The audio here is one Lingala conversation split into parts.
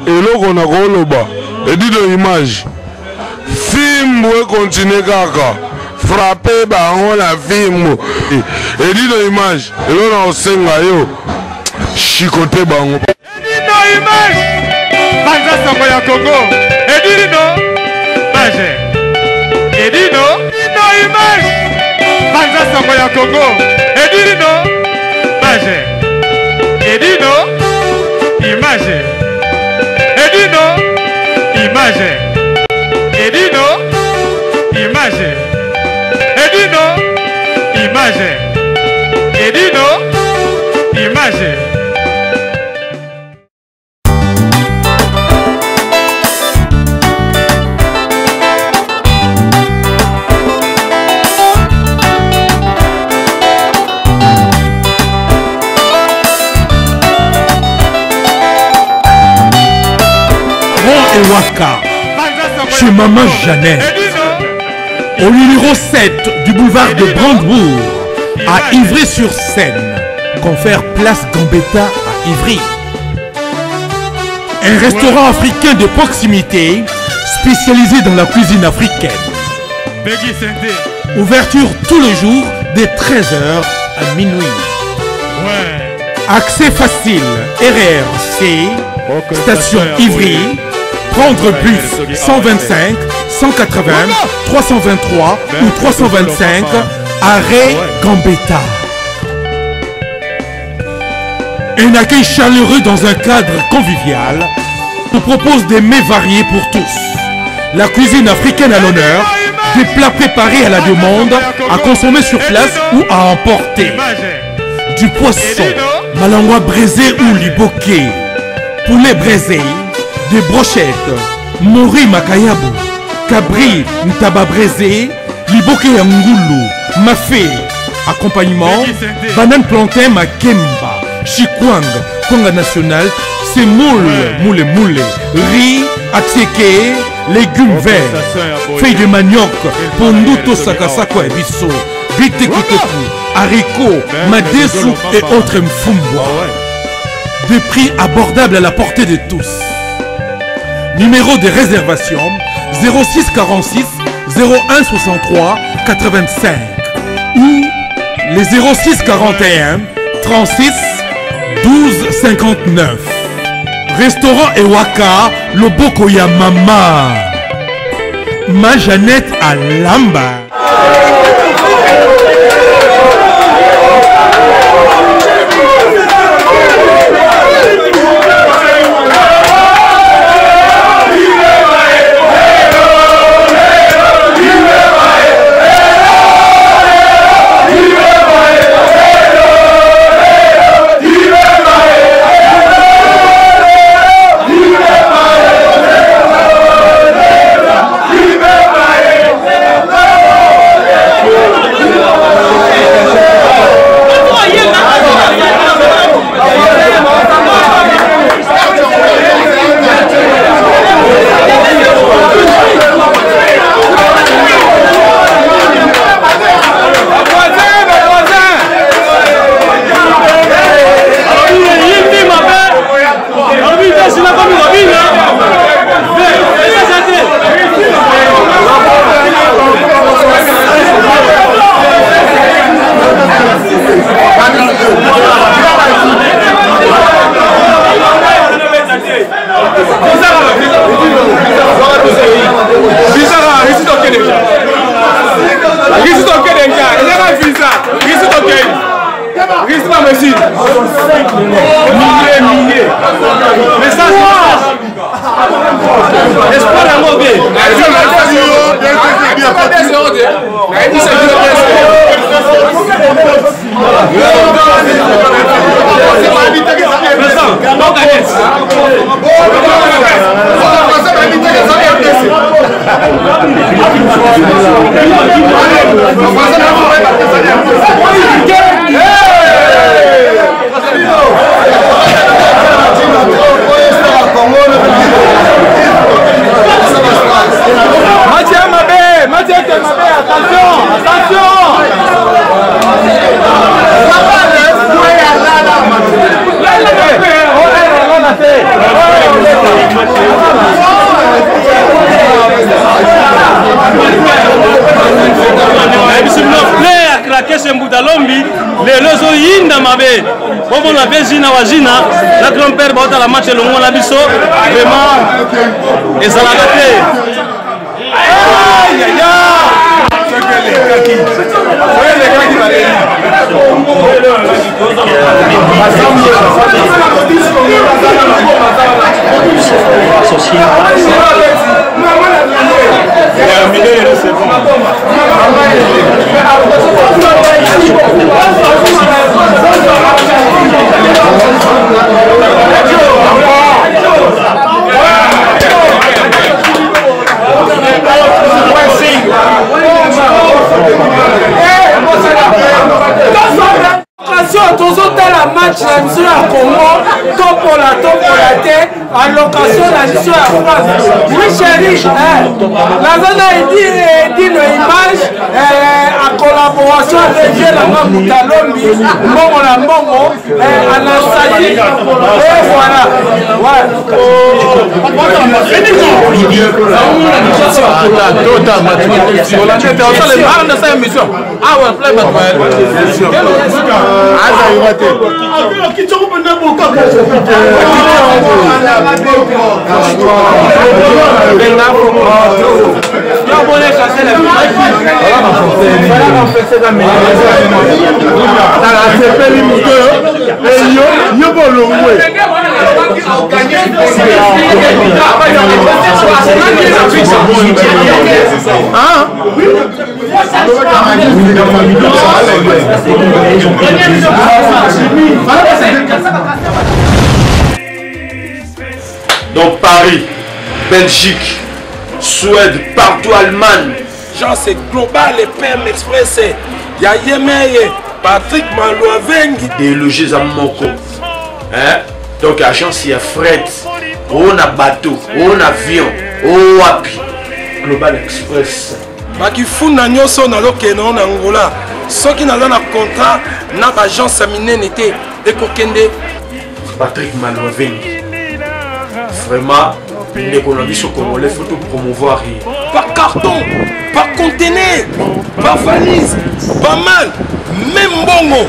eloko na koloba edido image film we continue kaka frapper bango na film edido image eloko na osenga yo chicoter bango edido image banza sango ya Congo edido image edido image banza sango ya Congo edido image edido image edido image edido image edido image edido image. Waka, chez Maman Jeannette, au numéro 7 du boulevard de Brandebourg, à Ivry-sur-Seine, confère place Gambetta à Ivry. Un restaurant africain de proximité, spécialisé dans la cuisine africaine. Ouverture tous les jours dès 13h à minuit. Accès facile, RRC, station Ivry. Prendre bus 125, 180, 323 ou 325, arrêt Gambetta. Un accueil chaleureux dans un cadre convivial nous propose des mets variés pour tous. La cuisine africaine à l'honneur, des plats préparés à la demande, à consommer sur place ou à emporter. Du poisson, malangwa braisé ou liboké, poulet braisé, des brochettes, mori makayabu, cabri ntaba braisé, liboke ya ngulu, mafé, accompagnement, banane plantain makemba, chikwang, konga national, semoule, moule, riz, atsieke, légumes verts, feuilles de manioc, ponduto sakasako ebiso, bitekiteku, haricots, madesu et autres mfumbwa. Des prix abordables à la portée de tous. Numéro de réservation 06 46 01 63 85 ou les 06 41 36 12 59. Restaurant Ewaka, Loboko ya Mama. Ma Jeannette à Lamba. Attention! mabe on a Virginia Wajina la grand-père bota la match le on a biso vraiment et ça l'a raté aïe aïe la match la mission à Congo, top pour la tête, en location la mission à France. Oui chérie, la zone dit nos images en collaboration avec la Moutalombi, Mongo la Mongo, Anastasie, et voilà. Donc Paris, Belgique, Suède, partout Allemagne. Genre c'est global et PM Express. Il y a Yemeye, Patrick Malouavengi. Délogés à Moko. Donc agence il y a fret, on a bateau, on a avion, on a api. Global Express. Bakifuna nyoso na lokeno na Angola. Soki na na contrat na agence minene te ekokende Patrick Malouavengi. Vraiment, l'économie sur Congolais, il faut tout promouvoir. Par carton, par conteneur, par valise, pas mal, même bongo.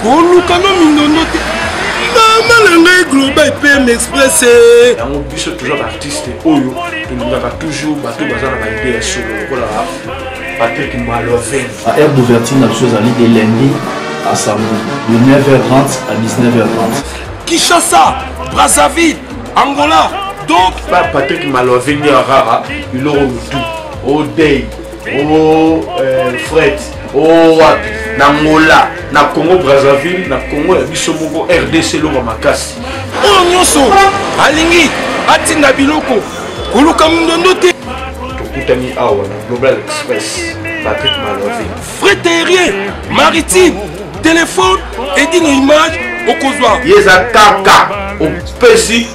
Kolukano minonote. Maman le global PM Express. On bus toujours artiste Oyo, nous avons toujours bateau bazar na idée sur le Patrick Malouavengi. À aire d'ouverture, la chose allait de lundi à samedi, de 9h30 à 19h30. Kinshasa, Brazzaville, Angola. Donc, Patrick Malouavengi Rara, il aura le tout. Au Day, au Fred, au Wapi, Angola, na Congo Brazzaville, na Congo Bisomoko, RDC Loma Makasi. Oh Nyoso, Alingi, Atinda Biloko, Kuluka Mundonote. Tokutani Awa, Global Express, Patrick Malouavengi. Frais terrien, maritime, téléphone, et dit nos images au Kozwa. Yeza Kaka, au Pessi.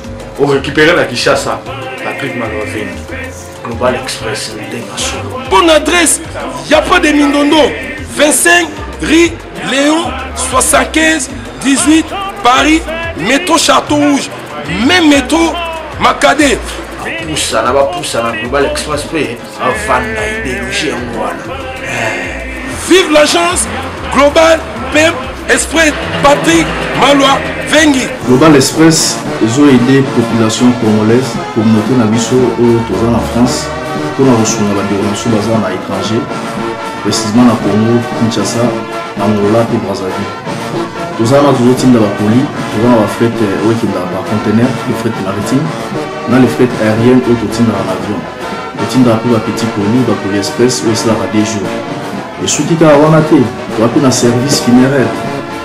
On récupère la Kinshasa, Patrick Malouavengi, Global Express, bonne adresse, il n'y a pas de Mindondo, 25 rue Léon, 75 18 Paris, métro Château Rouge, même métro Makadé. Poussa, na Global Express, avant d'idéologie en voilà. Vive l'agence Global PM Express, Patrick Malouavengi. Global Express, ils ont aidé la population congolaise, communauté Nabiso, en France, pour la reçu la déronation basée à l'étranger, précisément à Congo, Kinshasa, Angola et Brazzaville. Tous les autres types de colis, tous les fret conteneurs, les fret maritimes, les fret aériennes et les types d'avion. Les types de petits colis, les colis express, ou cela à des jours. Et ce qui est à un service funéraire.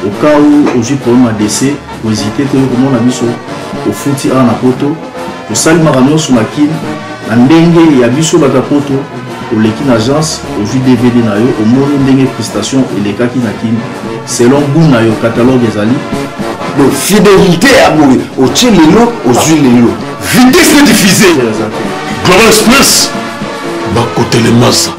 Au cas où j'ai problème à décès, vous hésitez comment on a mis au fouti à la poto, au salimaranon sur la kin, la dengue et à biso batapoto, au l'équipe agence, au jus DVD nayo, au monde dengue prestation et les cas qui n'akin, selon goût nayo catalogue des ali. Donc fidélité à mourir, au tchelelo, aux huiles. Vitesse de diffuser. Global Express, bah côté les masses.